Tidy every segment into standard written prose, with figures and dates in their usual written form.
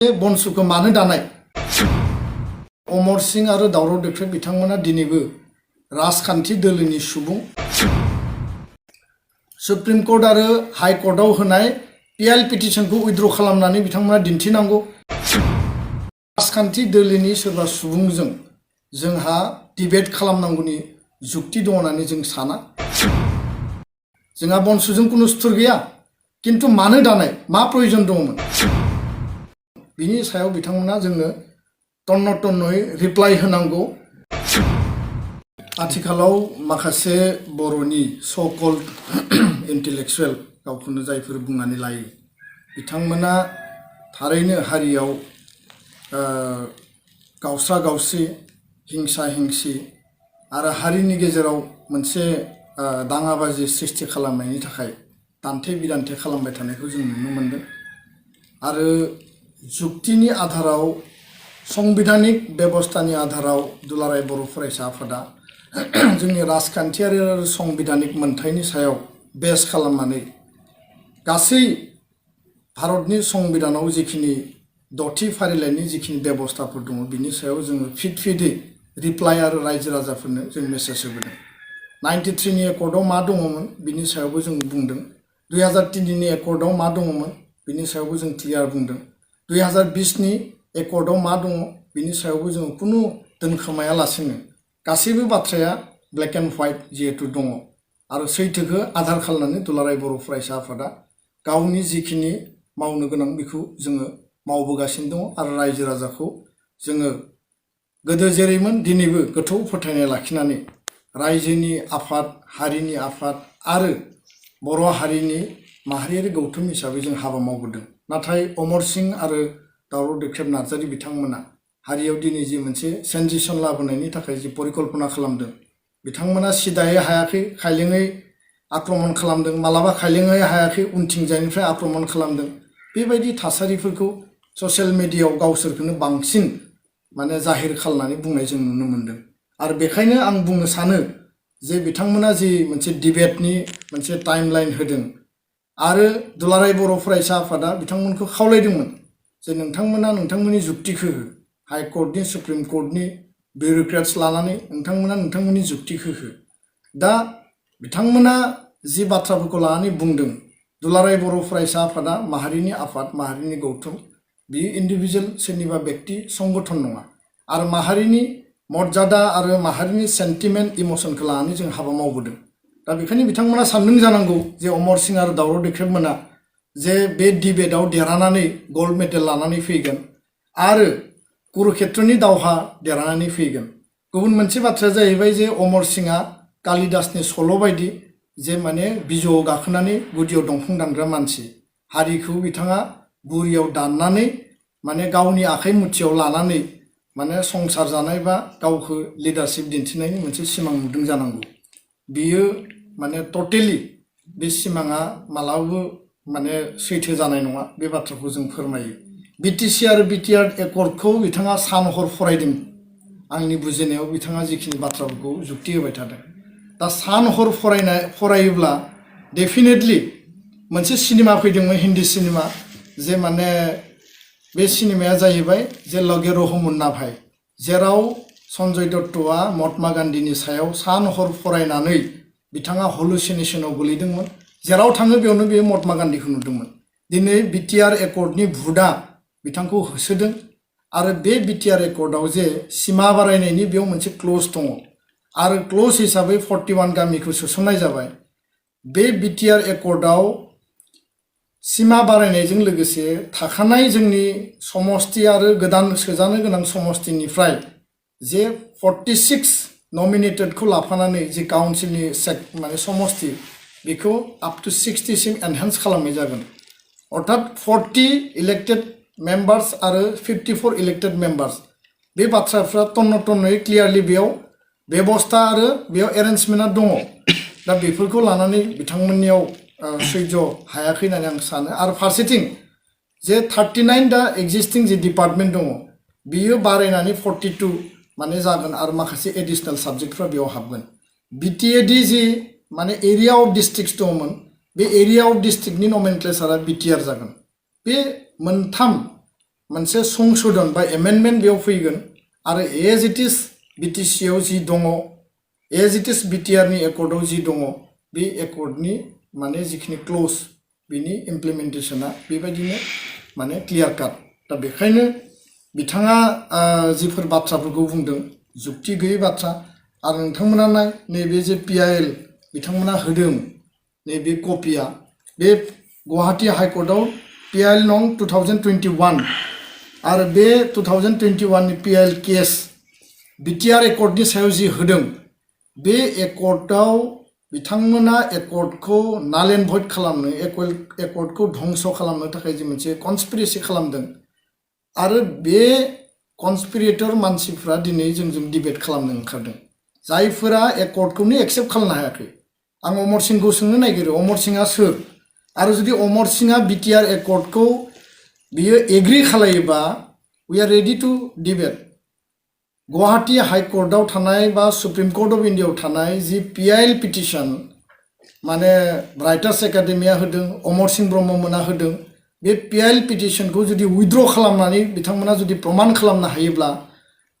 BoNSU मानो दानाय अमरस आरो दावराव देख्रेब बिथांमोना दिनैबो राजखान्थि दोलोनि सुबुं सुप्रीम कोर्ट आरो हाई कोर्टआव होनाय PL पिटिशनखौ उइथड्र खालामनानै बिथांमोना दिन्थिनांगौ राजखान्थि दोलोनि सोरबा सुबुंजों जोंहा डिबेट खालामनांगौनि जुक्ति दं होननानै जों साना जोंहा BoNSUजों कुनु सुथुर गैया किन्तु मानो दानाय मा प्रयोजन दंमोन बिनि सायाव बिथांमोना जोंनो तन्न'तन्न'यै रिप्लाइ होनांगौ आथिखालाव माखासे बर'नि सो कल्ड इन्टेलेक्चुएल गावखौनो जायफोर बुंनानै लायो बिथांमोना थारैनो हारियाव गावस्रा गावस्रि हिंसा हिंसि आरो हारिनि गेजेराव मोनसे दाङाबाजि सृष्टि खालामनायनि थाखाय दान्थे बिदान्थे खालामबाय थानायखौ जों नुनो मोनदों आरो जुक्तिनि आधाराव संविधानिक बेबस्थानि आधाराव दुलाराय बर' फरायसा आफादा जोंनि राजखान्थियारि आरो संविधानिक मोनथायनि सायाव बेस खालामनानै गासै भारतनि संविधानाव जिखिनि द'थि फारिलाइनि जिखिनि बेबस्थाफोर दङ बिनि सायाव जोङो फिटयै रिप्लाइ आरो रायजो राजाफोरनो जों मेसेज होबोदों 93 नि एकर्डआव मा दङमोन बिनि सायावबो जों बुंदों 2003 नि एकर्डआव मा दङमोन बिनि सायावबो जों क्लियार बुंदों 2020 नि एकर्डआव मा दङ बिनि सायावबो जों कुनु दोनखोमायालासिनो गासैबो बाथ्राया ब्लेक एन्ड व्हाइट जिहेतु दङ आरो सैथोखौ आधार खालामनानै दुलाराय बर' फरायसा आफादा गावनि जिखिनि मावनो गोनां बेखौ जोङो मावबोगासिनो दङ आरो रायजो राजाखौ जोङो गोदो जेरैमोन दिनैबो गोथौ फोथायनाय लाखिनानै रायजोनि आफाद हारिनि आफाद आरो बर' हारिनि माहारियारि गौथुम हिसाबै जों हाबा मावबोदों नाथाय अमरस आरो दावराव देख्रेब नार्जारी बिथांमोना हारियाव दिनै जि मोनसे ट्रेन्जिशन लाबोनायनि थाखाय जि परिकल्पना खालामदों बिथांमोना सिदायै हायाखै खायलेङै आक्रमण खालामदों मालाबा खायलेङै हायाखै उनथिंजायनिफ्राय आक्रमण खालामदों बेबायदि थासारिफोरखौ ससियेल मिडियायाव गावसोरखौनो बांसिन माने जाहिर खालामनानै बुंनाय जों नुनो मोनदों आरो बेखायनो आं बुंनो सानो जे बिथांमोना जि मोनसे डिबेटनि मोनसे टाइमलाइन होदों आरो दुलाराय बर' फरायसा आफादा बिथांमोनखौ खावलायदोंमोन जे नोंथांमोना नोंथांमोननि जुक्तिखौ हो हाई कोर्टनि सुप्रीम कोर्टनि बिउरोक्रेट्स लानानै नोंथांमोना नोंथांमोननि जुक्तिखौ हो दा बिथांमोना जि बाथ्राफोरखौ लानानै बुंदों दुलाराय बर' फरायसा आफादा माहारिनि आफाद माहारिनि गौथुम बियो इन्डिभिजुवेल सोरनिबा व्यक्ति संगठन नङा आरो माहारिनि मर्यादा आरो माहारिनि सेन्टिमेन्ट इमोशनखौ लानानै जों हाबा मावबोदों दा बेखायनो बिथांमोना सानदों जानांगौ जे अमरस आरो दावराव देख्रेबमोना जे बे डिबेटआव देरहानानै गल्ड मेडेल लानानै फैगोन आरो कुरुक्षेत्रनि दावहा देरहानानै फैगोन गुबुन मोनसे बाथ्राया जाहैबाय जे अमरस कालिदासनि सल' बायदि जे माने बिजौआव गाखोनानै गुदियाव दंफां दानग्रा मानसि हारिखौ बिथाङा बुरियाव दाननानै माने गावनि आखाइ मुथियाव लानानै माने संसार जानाय बा गावखौ लिडारशिप दिन्थिनायनि मोनसे सिमां नुदों जानांगौ बियो माने टटेलि बे सिमाङा मालाबाबो माने सैथो जानाय नङा बे बाथ्राखौ जों फोरमायो बिटिसि आरो बिटिआर एकर्डखौ बिथाङा सान हर फरायदों आंनि बुजिनायाव बिथाङा जिखिनि बाथ्राफोरखौ जुक्ति होबाय थादों दा सान हर फरायोब्ला डेफिनेटलि मोनसे सिनेमा फैदोंमोन हिन्दी सिनेमा जे माने बे सिनेमाया जाहैबाय जे लगे रहो मुन्ना भाई जेराव सन्जय दत्तआ महात्मा गान्धीनि सायाव सान हर फरायनानै बिथाङा हलुसिनेशनाव गोलैदोंमोन जेराव थाङो बेयावनो बे महात्मा गान्धीखौ नुदोंमोन दिनै बिटिआर एकर्डनि भुटआ बिथांखौ होसोदों आरो बे बिटिआर एकर्डआव जे सिमा बारायनायनि बेयाव मोनसे क्लज दङ आरो क्लज हिसाबै 41 गामिखौ सोसननाय जाबाय बे बिटिआर एकर्डआव सिमा बारायनायजों लोगोसे थाखानाय जोंनि समस्ति आरो गोदान सोजानो गोनां समस्तिनिफ्राय जे 46 नमिनेटेडखौ लाफानानै जे काउन्सिलनि माने समस्ति बेखौ अप टु 60 सिम एनहान्स खालामनाय जागोन अर्थात 40 इलेक्टेड मेम्बार्स आरो 54 इलेक्टेड मेम्बार्स बे बाथ्राफ्रा तन्न'तन्न'यै क्लियारलि बेयाव बेबस्था आरो बेयाव एरेन्जमेन्टआ दङ दा बेफोरखौ लानानै बिथांमोननियाव सैज' हायाखै होननानै आं सानो आरो फारसेथिं जे 39 दा एक्जिस्टिं जे डिपार्टमेन्ट दङ बियो बारायनानै 42 माने जागोन आरो माखासे एडिशनेल साबजेक्टफ्रा बेयाव हाबगोन बिटिएडि जि माने एरिया अफ डिस्ट्रिक्ट्स दङमोन बे एरिया अफ डिस्ट्रिक्टनि नमेनक्लेचारा बिटिआर जागोन बे मोनथाम मोनसे संशोधन बा एमेन्डमेन्ट बेयाव फैगोन आरो एज इट इज बिटिसि आव जि दङ एज इट इज बिटिआर नि एकर्डआव जि दङ बे एकर्डनि माने जिखिनि क्लज बिनि इमप्लिमेन्टेशना बेबायदिनो माने क्लियार काट दा बेखायनो बिथाङा जिफोर बाथ्राफोरखौ बुंदों जुक्ति गैयै बाथ्रा आरो नोंथांमोना नाय नैबे जे पिआइएल बिथांमोना होदों नैबे कपिया बे गुवाहाटी हाइकर्टआव पिआइएल नं 2021 आरो बे 2021 नि पिआइएल केस बिटिआर एकर्डनि सायाव जि होदों बे एकर्डआव बिथांमोना एकर्डखौ नाल एन्ड भइड खालामनो एकर्डखौ धंस खालामनो थाखाय जि मोनसे कनस्पिरेसि खालामदों आरो बे कनस्पिरेटर मानसिफ्रा दिनै जोंजों डिबेट खालामनो ओंखारदों जायफोरा एकर्डखौनो एक्सेप्ट खालामनो हायाखै आं अमर सिंहखौ सोंनो नागिरो अमर सिंहआ सोर आरो जुदि अमर सिंहआ बिटिआर एकर्डखौ बियो एग्री खालायोबा we are ready to debate Guwahati हाइकर्टआव थानाय बा सुप्रिम कोर्ट अफ इन्डियाआव थानाय जि पिआइएल पिटिशन माने राइटार्स एकाडेमिया होदों अमर सिंह ब्रह्ममोना होदों बे पिआइएल पिटिशनखौ जुदि उइथड्र खालामनानै बिथांमोना जुदि प्रमाण खालामनो हायोब्ला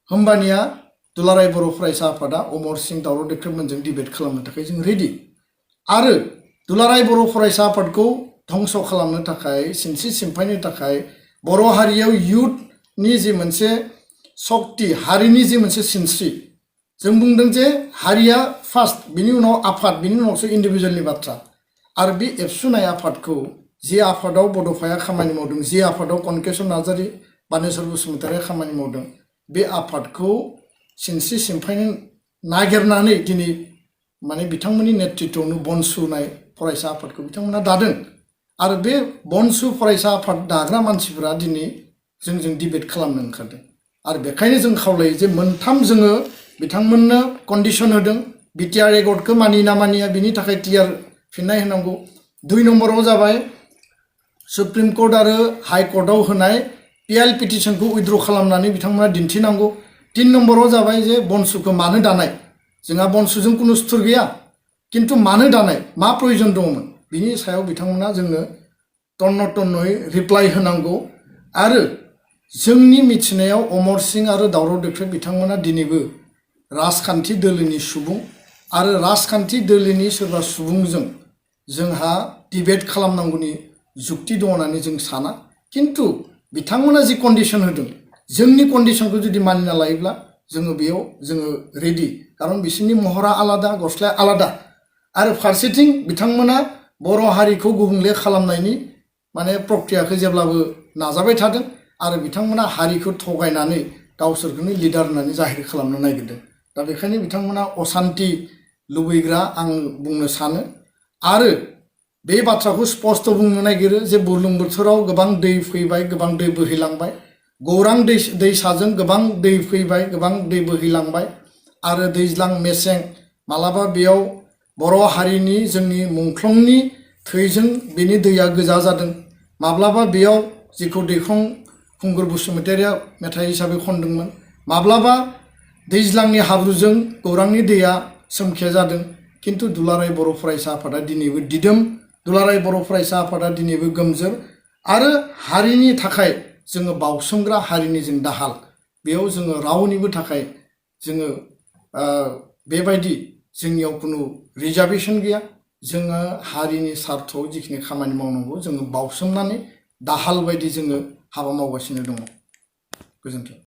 होमबानिया दुलाराय बर' फरायसा आफादा अमर सिंह दावराव देख्रेबमोनजों डिबेट खालामनो थाखाय जों रेडी आरो दुलाराय बर' फरायसा आफादखौ धंस खालामनो थाखाय सिनस्रि सिमफायनो थाखाय बर' हारियाव युथनि जि मोनसे शक्ति हारिनि जि मोनसे सिनस्रि जों बुंदों जे हारिया फार्स्ट बिनि उनाव आफाद बिनि उनावसो इन्डिभिजुवेलनि बाथ्रा आरो बे एबसुनाय आफादखौ जे आफादाव बड'फाया खामानि मावदों जे आफादाव कनकेशन नार्जारी बानेश्वर बसुमतारिया खामानि मावदों बे आफादखौ सिनस्रि सिमफायनो नागिरनानै दिनै माने बिथांमोननि नेतृत्वआवनो BoNSU नाय फरायसा आफादखौ बिथांमोना दादों आरो बे BoNSU फरायसा आफाद दाग्रा मानसिफोरा दिनै जोंजों डिबेट खालामनो ओंखारदों आरो बेखायनो जों खावलायो जे मोनथाम जोङो बिथांमोननो कन्डिशन होदों बिटिआर एकर्डखौ मानिना मानिया बिनि थाखाय क्लियार फिननाय होनांगौ 2 नम्बराव जाबाय सुप्रिम कोर्ट आरो हाइ कोर्टआव होनाय पिआइएल पिटिशनखौ उइथड्र खालामनानै बिथांमोना दिन्थिनांगौ 3 नम्बराव जाबाय जे BoNSUखौ मानो दानाय जोंहा BoNSUजों कुनु सुथुर गैया किन्तु मानो दानाय मा प्रयोजन दंमोन बिनि सायाव बिथांमोना जोंनो तन्न तन्नयै रिप्लाय होनांगौ आरो जोंनि मिथिनायाव अमर सिंह आरो दावराव देख्रेब बिथांमोना दिनैबो राजखान्थि दोलोनि सुबुं आरो राजखान्थि दोलोनि सोरबा सुबुंजों जोंहा डिबेट खालामनांगौनि जुक्ति दं होननानै जों साना किन्तु बिथांमोना जि कन्डिशन होदों जोंनि कन्डिशनखौ जुदि मानिना लायोब्ला जोङो बेयाव जोङो रेडी खारन बिसोरनि महरा आलादा गस्लाया आलादा आरो फारसेथिं बिथांमोना बर' हारिखौ गुबुंले खालामनायनि माने प्रक्रियाखौ जेब्लाबो नाजाबाय थादों आरो बिथांमोना हारिखौ थगायनानै गावसोरखौनो लिडार होननानै जाहिर खालामनो नागिरदों दा बेखायनो बिथांमोना अशान्ति लुबैग्रा आं बुंनो सानो आरो बे बाथ्राखौ स्पष्ट बुंनो नागिरो जे बुरलुंबुथुराव गोबां दै फैबाय गोबां दै बोहैलांबाय गौरां दैसाजों गोबां दै फैबाय गोबां दै बोहैलांबाय आरो दैज्लां मेसें मालाबा बेयाव बर' हारिनि जोंनि मुंख्लंनि थैजों बेनि दैया गोजा जादों माब्लाबा बेयाव जिखौ दैखं खुंगुर बसुमतारिया मेथाइ हिसाबै खनदोंमोन माब्लाबा दैज्लांनि हाब्रुजों गौरांनि दैया सोमखे जादों किन्तु दुलाराय बर' फरायसा आफादा दिनैबो दिदोम दुलाराय बर' फरायसा आफादा दिनैबो गोमजोर आरो हारिनि थाखाय जोङो बावसोमग्रा हारिनि जों दाहाल बेयाव जोङो रावनिबो थाखाय जोङो बेबायदि जोंनियाव कुनु रिजार्वेशन गैया जोङो हारिनि स्वार्थआव जिखिनि खामानि मावनांगौ जोङो बावसोमनानै दाहाल बायदि जोङो हाबा मावगासिनो दङ गोजोन्थों।